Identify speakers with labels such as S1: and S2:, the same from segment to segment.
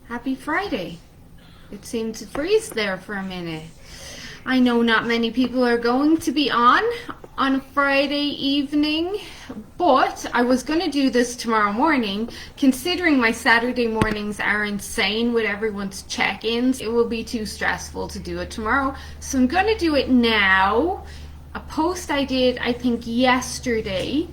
S1: Happy Friday. It seemed to freeze there for a minute. I know not many people are going to be on a Friday evening, but I was going to do this tomorrow morning. Considering my Saturday mornings are insane with everyone's check-ins, it will be too stressful to do it tomorrow. So I'm going to do it now. A post I did, I think, yesterday,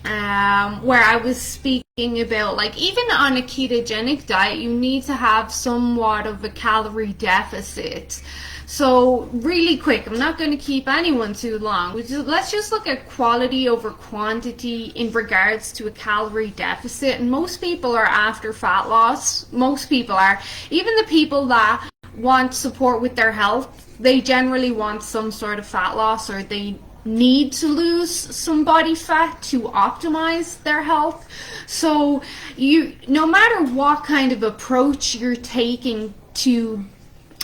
S1: where I was speaking about, like, even on a ketogenic diet, you need to have somewhat of a calorie deficit. So really quick, I'm not going to keep anyone too long. Let's just look at quality over quantity in regards to a calorie deficit. And most people are after fat loss. Most people are. Even the people that want support with their health, they generally want some sort of fat loss, or they need to lose some body fat to optimize their health. So no matter what kind of approach you're taking to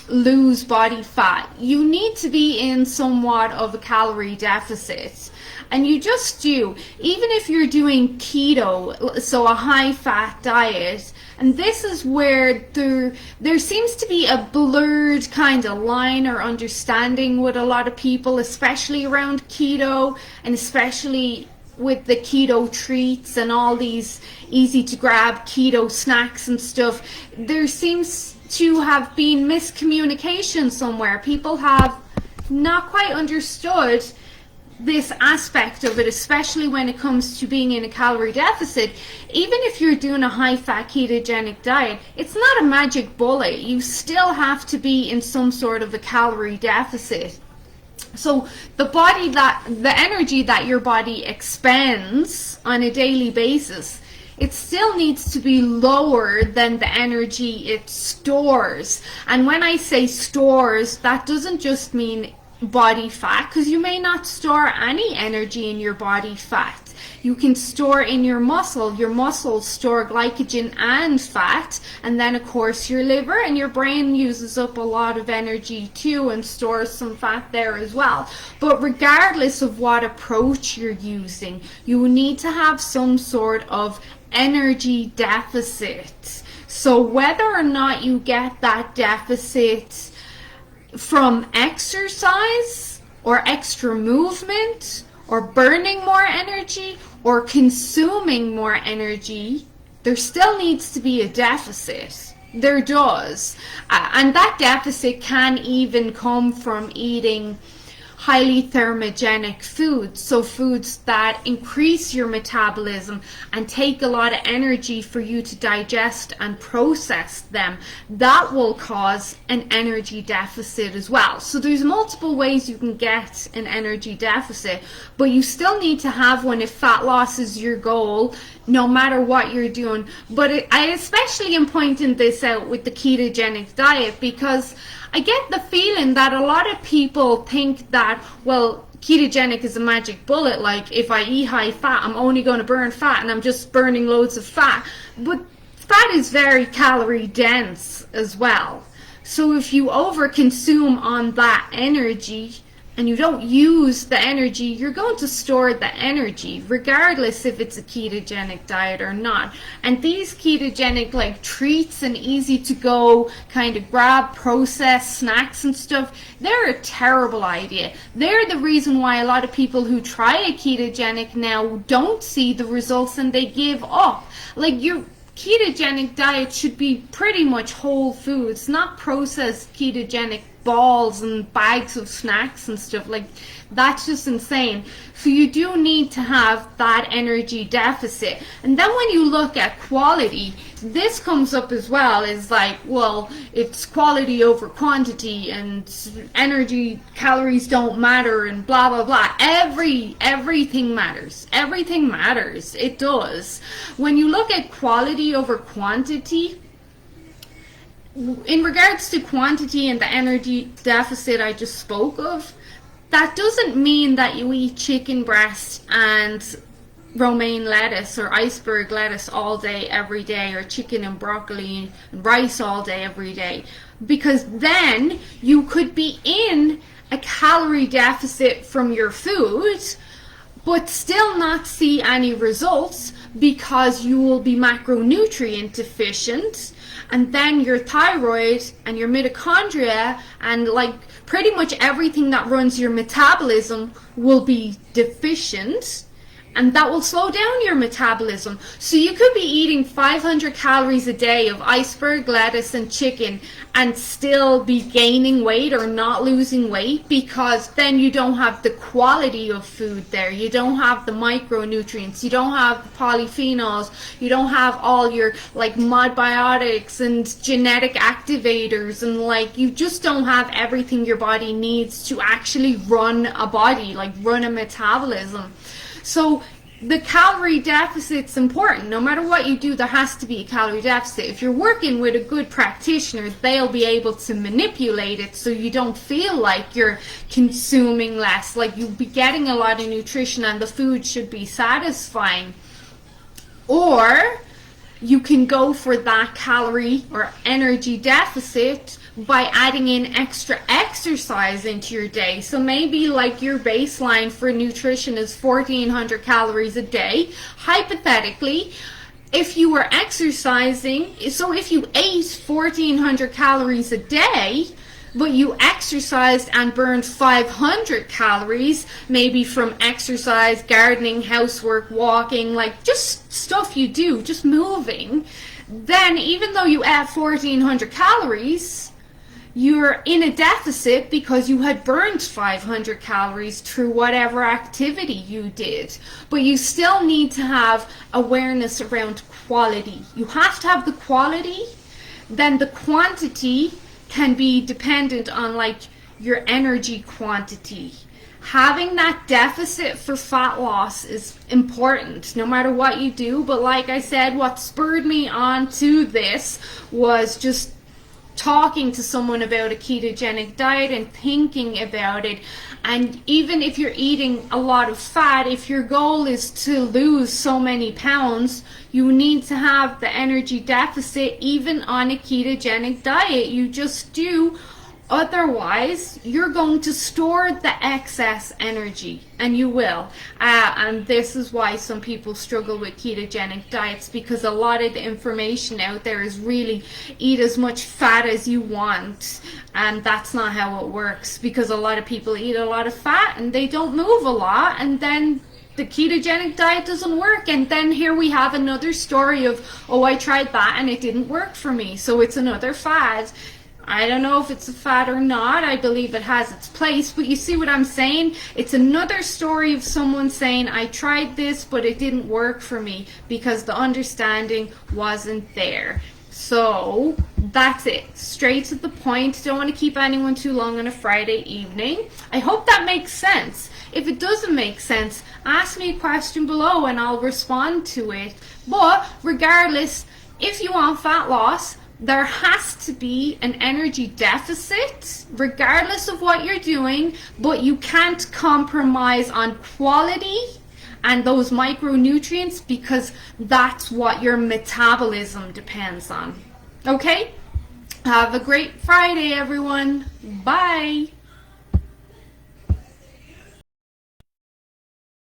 S1: lose body fat, you need to be in somewhat of a calorie deficit. And you just do, even if you're doing keto, so a high fat diet. And this is where there seems to be a blurred kind of line or understanding with a lot of people, especially around keto, and especially with the keto treats and all these easy to grab keto snacks and stuff. There seems to have been miscommunication somewhere. People have not quite understood this aspect of it, especially when it comes to being in a calorie deficit. Even if you're doing a high fat ketogenic diet, it's not a magic bullet. You still have to be in some sort of a calorie deficit. So the energy that your body expends on a daily basis, it still needs to be lower than the energy it stores. And when I say stores, that doesn't just mean body fat, because you may not store any energy in your body fat. You can store in your muscle. Your muscles store glycogen and fat, and then of course your liver and your brain uses up a lot of energy too and stores some fat there as well. But regardless of what approach you're using, you need to have some sort of energy deficit. So whether or not you get that deficit from exercise or extra movement or burning more energy or consuming more energy, there still needs to be a deficit. There does. And that deficit can even come from eating highly thermogenic foods, so foods that increase your metabolism and take a lot of energy for you to digest and process them. That will cause an energy deficit as well. So there's multiple ways you can get an energy deficit, but you still need to have one if fat loss is your goal, no matter what you're doing. But I especially am pointing this out with the ketogenic diet, because I get the feeling that a lot of people think that, well, ketogenic is a magic bullet. Like, if I eat high fat, I'm only going to burn fat, and I'm just burning loads of fat. But fat is very calorie dense as well. So if you overconsume on that energy and you don't use the energy, you're going to store the energy regardless if it's a ketogenic diet or not. And these ketogenic, like, treats and easy to go kind of grab processed snacks and stuff, they're a terrible idea. They're the reason why a lot of people who try a ketogenic now don't see the results and they give up. Like, your ketogenic diet should be pretty much whole foods, not processed ketogenic balls and bags of snacks and stuff. Like, that's just insane. So you do need to have that energy deficit. And then when you look at quality, this comes up as well. Is like, well, it's quality over quantity, and energy calories don't matter, and blah blah blah. Everything matters. Everything matters. It does. When you look at quality over quantity, in regards to quantity and the energy deficit I just spoke of, that doesn't mean that you eat chicken breast and romaine lettuce or iceberg lettuce all day every day, or chicken and broccoli and rice all day every day, because then you could be in a calorie deficit from your food, but still not see any results because you will be macronutrient deficient, and then your thyroid and your mitochondria and like pretty much everything that runs your metabolism will be deficient, and that will slow down your metabolism. So you could be eating 500 calories a day of iceberg lettuce and chicken and still be gaining weight or not losing weight, because then you don't have the quality of food there. You don't have the micronutrients, you don't have the polyphenols, you don't have all your like modbiotics and genetic activators, and like you just don't have everything your body needs to actually run a body, like run a metabolism. So the calorie deficit's important. No matter what you do, there has to be a calorie deficit. If you're working with a good practitioner, they'll be able to manipulate it so you don't feel like you're consuming less. Like you'll be getting a lot of nutrition and the food should be satisfying. Or you can go for that calorie or energy deficit by adding in extra exercise into your day. So maybe like your baseline for nutrition is 1400 calories a day. Hypothetically, if you were exercising, so if you ate 1400 calories a day, but you exercised and burned 500 calories, maybe from exercise, gardening, housework, walking, like just stuff you do, just moving, then even though you ate 1400 calories, you're in a deficit because you had burned 500 calories through whatever activity you did. But you still need to have awareness around quality. You have to have the quality, then the quantity can be dependent on like your energy quantity. Having that deficit for fat loss is important no matter what you do. But like I said, what spurred me on to this was just talking to someone about a ketogenic diet and thinking about it. And even if you're eating a lot of fat, if your goal is to lose so many pounds, you need to have the energy deficit even on a ketogenic diet. You just do. Otherwise, you're going to store the excess energy, and you will. And this is why some people struggle with ketogenic diets, because a lot of the information out there is really eat as much fat as you want. And that's not how it works, because a lot of people eat a lot of fat and they don't move a lot, and then the ketogenic diet doesn't work. And then here we have another story of, oh, I tried that and it didn't work for me, so it's another fad. I don't know if it's a fad or not. I believe it has its place, but you see what I'm saying? It's another story of someone saying, I tried this, but it didn't work for me because the understanding wasn't there. So that's it. Straight to the point. Don't want to keep anyone too long on a Friday evening. I hope that makes sense. If it doesn't make sense, ask me a question below and I'll respond to it. But regardless, if you want fat loss, there has to be an energy deficit regardless of what you're doing, but you can't compromise on quality and those micronutrients, because that's what your metabolism depends on. Okay? Have a great Friday, everyone. Bye.